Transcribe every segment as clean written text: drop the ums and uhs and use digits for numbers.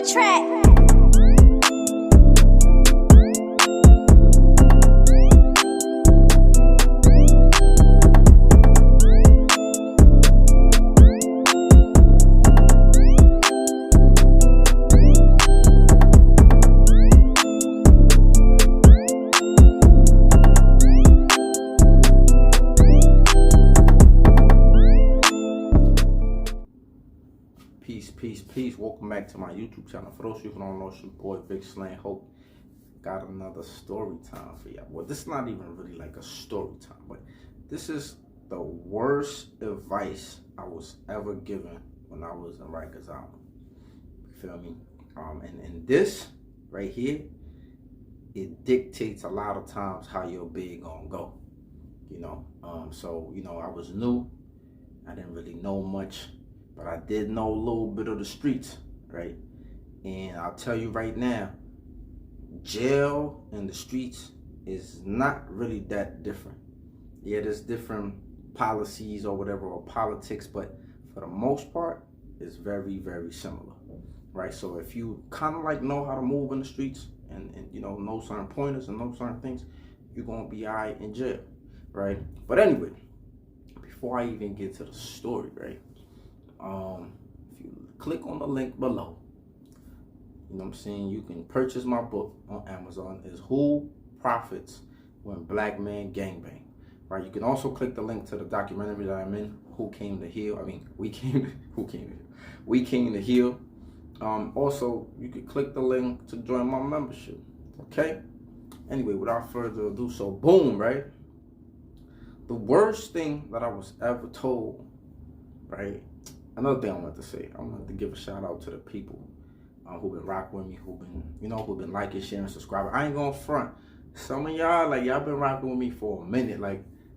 the track. Peace. Welcome back to my YouTube channel. For those of you who don't know, it's your boy Vic Slang. Hope got another story time for y'all. Well, this is not even really like a story time, but this is the worst advice I was ever given when I was in Riker's album. You feel me? And this right here, it dictates a lot of times how your bid gonna go. So I was new. I didn't really know much. But I did know a little bit of the streets, right? And I'll tell you right now, jail and the streets is not really that different. Yeah, there's different policies or whatever, or politics, but for the most part, it's very, very similar, right? So if you kind of like know how to move in the streets and know certain pointers and know certain things, you're going to be all right in jail, right? But anyway, before I even get to the story, right? If you click on the link below, you can purchase my book on Amazon. It's Who Profits When Black Men Gangbang, right? You can also click the link to the documentary that I'm in, Who Came to Heal. We Came to Heal. Also, you can click the link to join my membership, okay? Anyway, without further ado, so boom, right? The worst thing that I was ever told, right? Another thing I wanted to say, I wanted to give a shout out to the people who've been rocking with me, who've been liking, sharing, subscribing. I ain't gonna front. Some of y'all, y'all been rocking with me for a minute.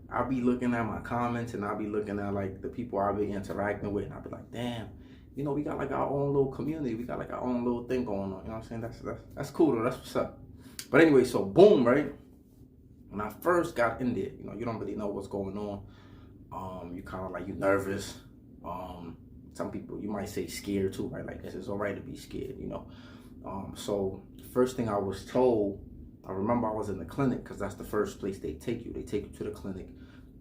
I'll be looking at my comments and I'll be looking at the people I'll be interacting with, and I'll be like, damn, we got our own little community. We got our own little thing going on. You know what I'm saying? That's cool though. That's what's up. But anyway, so boom, right? When I first got in there, you don't really know what's going on. You kind of you nervous. Some people, you might say scared too, right? It's all right to be scared, So the first thing I was told, I remember I was in the clinic, because that's the first place they take you. They take you to the clinic,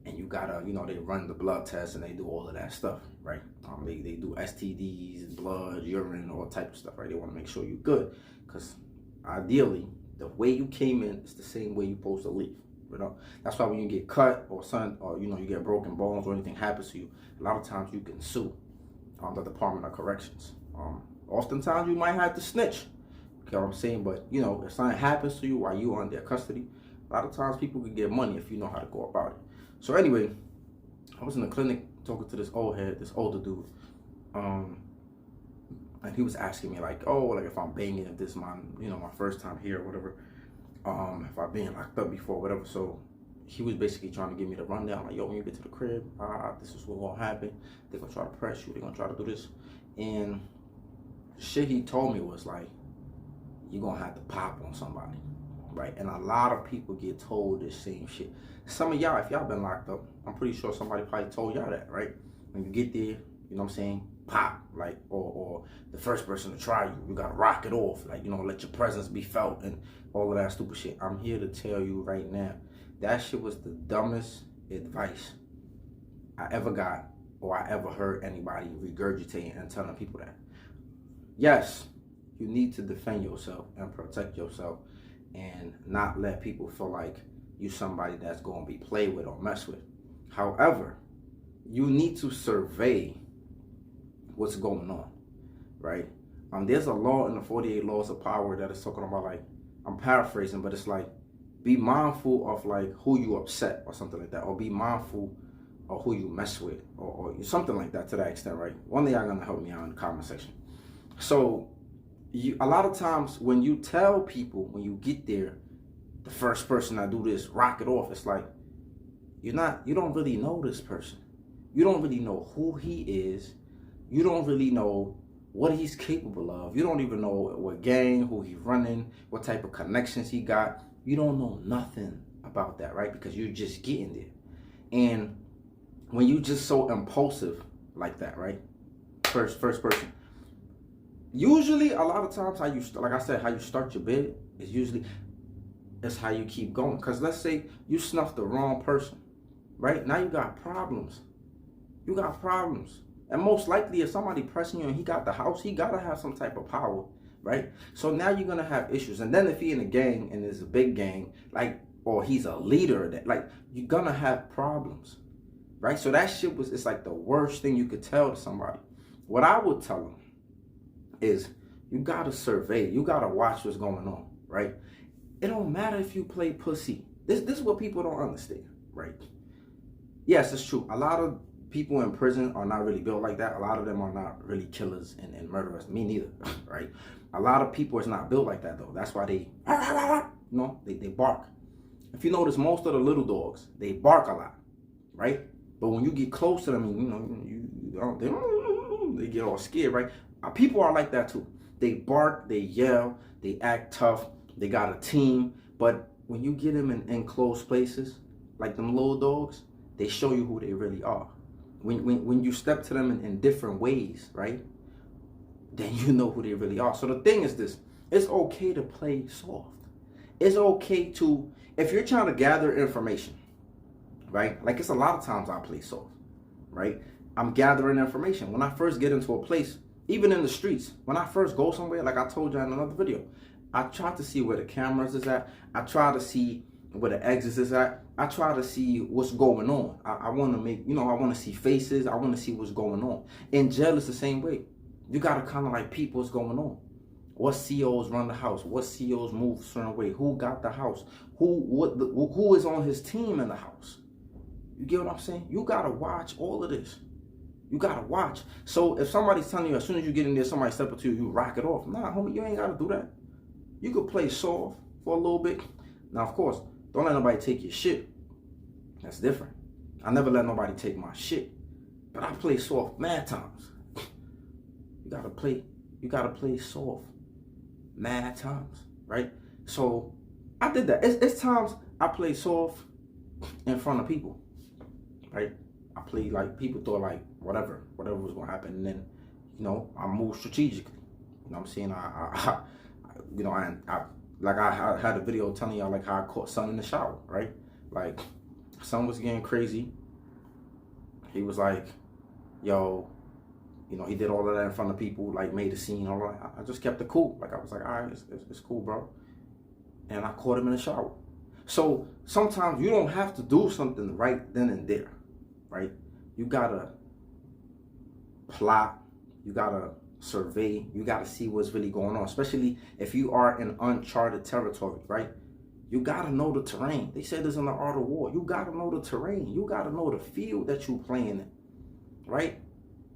and you gotta, they run the blood test and they do all of that stuff, right? They do STDs, blood, urine, all type of stuff, right? They want to make sure you're good, because ideally, the way you came in is the same way you're supposed to leave. That's why when you get cut or you get broken bones or anything happens to you, a lot of times you can sue the Department of Corrections. Oftentimes you might have to snitch. Okay, what I'm saying? But if something happens to you while you are in their custody, a lot of times people can get money if you know how to go about it. So anyway, I was in the clinic talking to this older dude, and he was asking me if I'm banging, if this is my my first time here or whatever, if I've been locked up before, whatever. So he was basically trying to give me the rundown, yo, when you get to the crib, this is what's gonna happen. They're gonna try to press you. They're gonna try to do this. And the shit he told me was you're gonna have to pop on somebody, right? And a lot of people get told this same shit. Some of y'all, if y'all been locked up, I'm pretty sure somebody probably told y'all that, right? When you get there, pop, or the first person to try you gotta rock it off, let your presence be felt and all of that stupid shit. I'm here to tell you right now, that shit was the dumbest advice I ever got, or I ever heard anybody regurgitating and telling people that. Yes, you need to defend yourself and protect yourself and not let people feel like you somebody that's going to be played with or messed with. However, you need to survey what's going on, right? There's a law in the 48 Laws of Power that is talking about, I'm paraphrasing, but it's be mindful of who you upset or something like that, or be mindful of who you mess with, or something like that to that extent, right? One day y'all gonna help me out in the comment section. So a lot of times when you tell people, when you get there, the first person that do this, rock it off, it's you don't really know this person. You don't really know who he is. You don't really know what he's capable of. You don't even know what gang, who he's running, what type of connections he got. You don't know nothing about that, right? Because you're just getting there. And when you just so impulsive like that, right? First person, usually a lot of times how you like I said, how you start your bid is usually it's how you keep going. Because let's say you snuffed the wrong person, right? Now you got problems. You got problems. And most likely if somebody pressing you and he got the house, he gotta have some type of power, right? So now you're gonna have issues. And then if he in a gang and it's a big gang, like, or he's a leader, that like you're gonna have problems, right? So that shit it's like the worst thing you could tell to somebody. What I would tell them is you gotta survey, you gotta watch what's going on, right? It don't matter if you play pussy. This is what people don't understand, right? Yes, it's true. A lot of people in prison are not really built like that. A lot of them are not really killers and murderers. Me neither, right? A lot of people is not built like that though. That's why they, they bark. If you notice, most of the little dogs, they bark a lot, right? But when you get close to them, they get all scared, right? People are like that too. They bark, they yell, they act tough. They got a team, but when you get them in enclosed places, like them little dogs, they show you who they really are. When you step to them in different ways, right, then you know who they really are. So the thing is this, it's okay to play soft. It's okay to, if you're trying to gather information, right, like it's a lot of times I play soft, right? I'm gathering information. When I first get into a place, even in the streets, when I first go somewhere, like I told you in another video, I try to see where the cameras is at. I try to see where the exits is at. I try to see what's going on. I want to make, I want to see faces. I want to see what's going on. In jail, it's the same way. You got to kind of like peep what's going on. What COs run the house? What COs move a certain way? Who got the house? Who is on his team in the house? You get what I'm saying? You got to watch all of this. You got to watch. So if somebody's telling you as soon as you get in there, somebody step up to you, you rock it off. Nah, homie, you ain't got to do that. You could play soft for a little bit. Now, of course, don't let nobody take your shit. That's different. I never let nobody take my shit. But I play soft mad times. You gotta play soft mad times, right? So I did that. It's times I play soft in front of people, right? I play like people thought like whatever was gonna happen, and then I move strategically. You know what I'm saying? I had a video telling y'all like how I caught son in the shower, right? Like son was getting crazy. He was like, yo, he did all of that in front of people, like made a scene, all right. I just kept it cool. Like I was like, all right, it's cool, bro. And I caught him in the shower. So sometimes you don't have to do something right then and there, right? You gotta plot, you gotta survey, you got to see what's really going on, especially if you are in uncharted territory, right? You got to know the terrain. They said this in the art of war. You got to know the terrain. You got to know the field that you're playing in, right?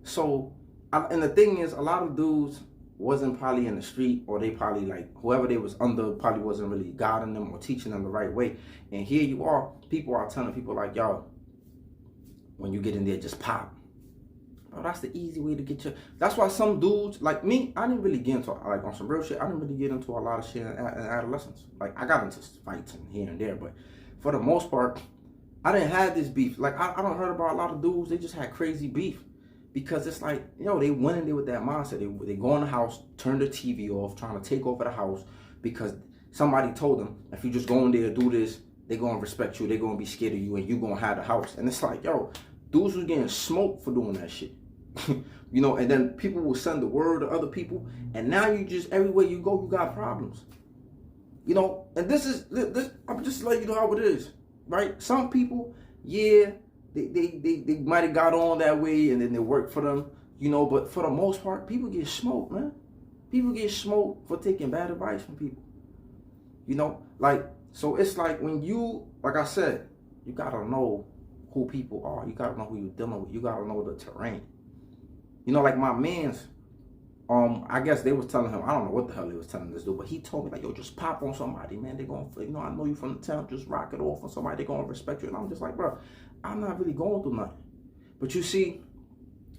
So, and the thing is, a lot of dudes wasn't probably in the street, or they probably like, whoever they was under probably wasn't really guiding them or teaching them the right way. And here you are, people are telling people like, yo, when you get in there, just pop. Oh, that's the easy way to get you. That's why some dudes, like me, I didn't really get into, like on some real shit, I didn't really get into a lot of shit in adolescence. Like I got into fights and here and there, but for the most part, I didn't have this beef. Like I don't heard about a lot of dudes, they just had crazy beef. Because it's like, they went in there with that mindset. They go in the house, turn the TV off, trying to take over the house because somebody told them, if you just go in there and do this, they're going to respect you, they're going to be scared of you, and you're going to have the house. And it's like, yo, dudes was getting smoked for doing that shit. And then people will send the word to other people, and now you just, everywhere you go, you got problems. And this I'm just letting you know how it is, right? Some people, yeah, they might have got on that way, and then they work for them, but for the most part, people get smoked, man. People get smoked for taking bad advice from people. So it's like when you, like I said, you gotta know who people are. You gotta know who you're dealing with. You gotta know the terrain. Like my man's, I guess they was telling him, I don't know what the hell they was telling this dude, but he told me like, yo, just pop on somebody, man. They gonna, I know you from the town, just rock it off on somebody. They gonna respect you. And I'm just like, bro, I'm not really going through nothing. But you see,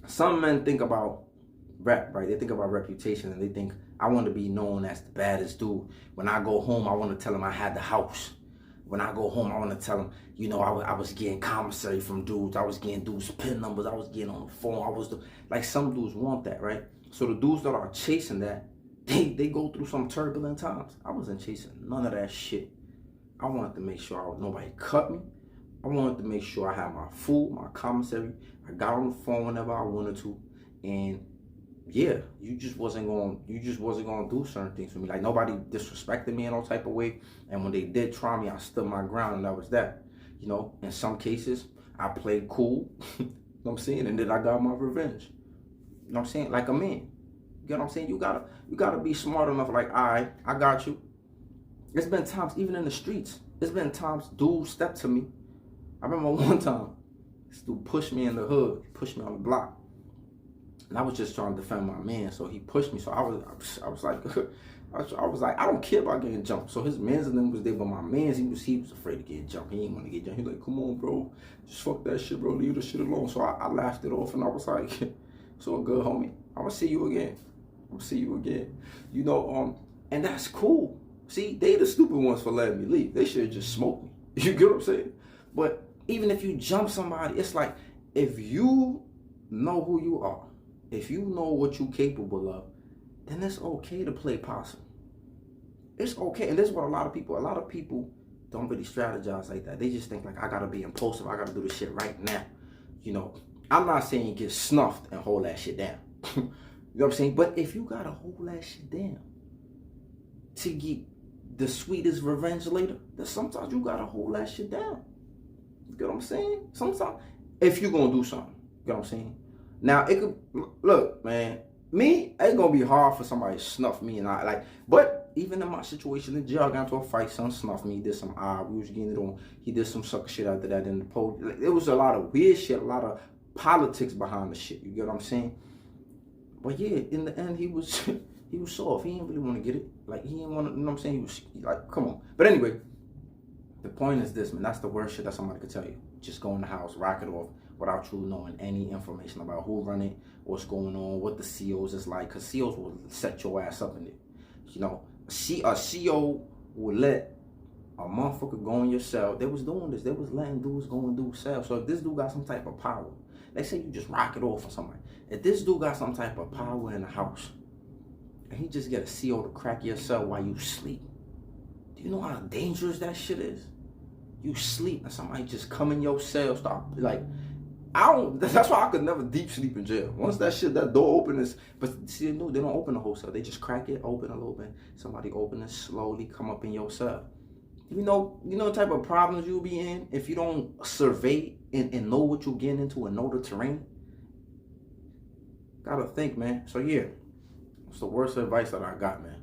some men think about rep, right? They think about reputation, and they think, I want to be known as the baddest dude. When I go home, I want to tell him I had the house. When I go home, I want to tell them, I was getting commissary from dudes. I was getting dudes' PIN numbers. I was getting on the phone. Like some dudes want that, right? So the dudes that are chasing that, they go through some turbulent times. I wasn't chasing none of that shit. I wanted to make sure nobody cut me. I wanted to make sure I had my food, my commissary. I got on the phone whenever I wanted to, and yeah, you just wasn't gonna do certain things for me. Like nobody disrespected me in no type of way, and when they did try me, I stood my ground, and that was that. You know, in some cases, I played cool. You know what I'm saying, and then I got my revenge. You know what I'm saying, like a man. You get what I'm saying? You gotta be smart enough. Like, all right, I got you. It's been times, even in the streets. It's been times dudes stepped to me. I remember one time, this dude pushed me in the hood. He pushed me on the block. And I was just trying to defend my man, so he pushed me. So I was like, I was like, I don't care about getting jumped. So his mans and them was there, but my mans, he was afraid to get jumped. He didn't want to get jumped. He was like, come on, bro, just fuck that shit, bro. Leave the shit alone. So I laughed it off, and I was like, so good, homie. I'm gonna see you again. You know, and that's cool. See, they the stupid ones for letting me leave. They should have just smoked me. You get what I'm saying? But even if you jump somebody, it's like, if you know who you are, if you know what you're capable of, then it's okay to play possum. It's okay. And this is what a lot of people don't really strategize like that. They just think like, I gotta be impulsive. I gotta do this shit right now. You know, I'm not saying get snuffed and hold that shit down. You know what I'm saying? But if you gotta hold that shit down to get the sweetest revenge later, then sometimes you gotta hold that shit down. You get what I'm saying? Sometimes, if you're gonna do something, you know what I'm saying? Now, it could, look, man, me, it's gonna be hard for somebody to snuff me, and I, like, but even in my situation in jail, I got into a fight, son snuffed me, he did some we was getting it on, he did some sucker shit after that in the post. Like, it was a lot of weird shit, a lot of politics behind the shit, you get what I'm saying? But yeah, in the end, he was he was soft, he didn't really want to get it, like, he didn't want to, you know what I'm saying, he was like, come on. But anyway, the point is this, man, that's the worst shit that somebody could tell you. Just go in the house, rock it off, without you knowing any information about who run it, what's going on, what the COs is like, because COs will set your ass up in it. You know, a CO will let a motherfucker go in your cell. They was doing this. They was letting dudes go and do cells. So if this dude got some type of power, they say you just rock it off for somebody. If this dude got some type of power in the house, and he just get a CO to crack your cell while you sleep, do you know how dangerous that shit is? You sleep and somebody just come in your cell, start, like, that's why I could never deep sleep in jail. Once that door open is, but see, no, they don't open the whole cell. They just crack it open a little bit. Somebody open it slowly, come up in your cell. You know the type of problems you'll be in if you don't survey and know what you're getting into and know the terrain. Gotta think, man. So yeah, it's the worst advice that I got, man.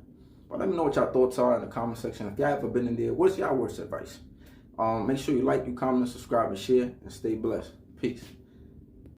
But let me know what y'all thoughts are in the comment section. If y'all ever been in there, what's y'all worst advice? Make sure you like, you comment, subscribe, and share, and stay blessed. Peace.